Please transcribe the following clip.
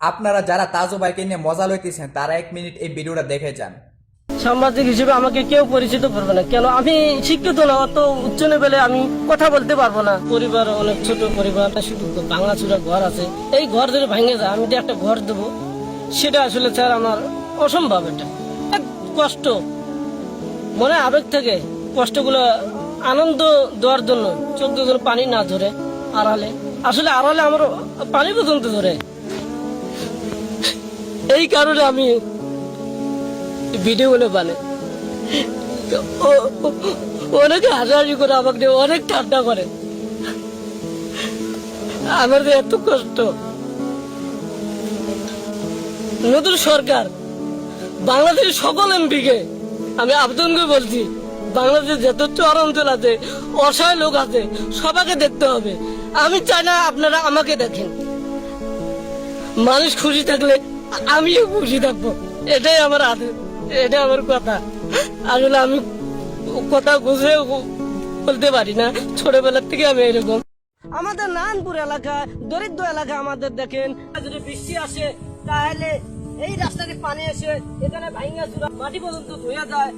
আপনারা যারা তাজু ভাইকে নিয়ে মজা লইতেছেন তারা 1 মিনিট এই ভিডিওটা দেখে যান। সাংবাদিক হিসেবে আমাকে কেউ পরিচিত করবে না, কেন আমি শিক্ষিত না, অত উচ্চ লেভেলে আমি কথা বলতে পারবো না। পরিবার অনেক ছোট পরিবার, শুধু ভাঙাচুরা ঘর আছে, এই ঘর ধরে ভেঙে যায়, আমি যে একটা ঘর দেবো সেটা আসলে স্যার আমার অসম্ভব। এটা এক কষ্ট, মনে আবেগ থেকে কষ্টগুলো আনন্দ দেওয়ার জন্য 14 জন পানি না ধরে আড়ালে, আসলে আড়ালে আমার পানি পর্যন্ত ধরে, এই কারণে আমি ভিডিওগুলো বানাই। অনেকে হাসাহাসি করে, আমাকে অনেক ঠান্ডা করে, আমার যে এত কষ্ট। নতুন সরকার, বাংলাদেশের সকল এমপিকে আমি আবেদন করে বলছি, বাংলাদেশে যত চর অঞ্চল আছে, অসহায় লোক আছে, সবাইকে দেখতে হবে। আমি চাই না আপনারা আমাকে দেখেন, মানুষ খুশি থাকলে আমিও খুশি থাকবো, এটাই আমার আদেশ, এটা আমার কথা। আসলে আমি কথা বুঝে বলতে পারি না, ছোটবেলার থেকে আমি এরকম। আমাদের নারায়ণপুর এলাকা দরিদ্র এলাকা, আমাদের দেখেন যদি বৃষ্টি আসে তাহলে এই রাস্তাতে পানি এসে এখানে ভাঙা চূড়া মাটি পর্যন্ত ধুয়ে যায়।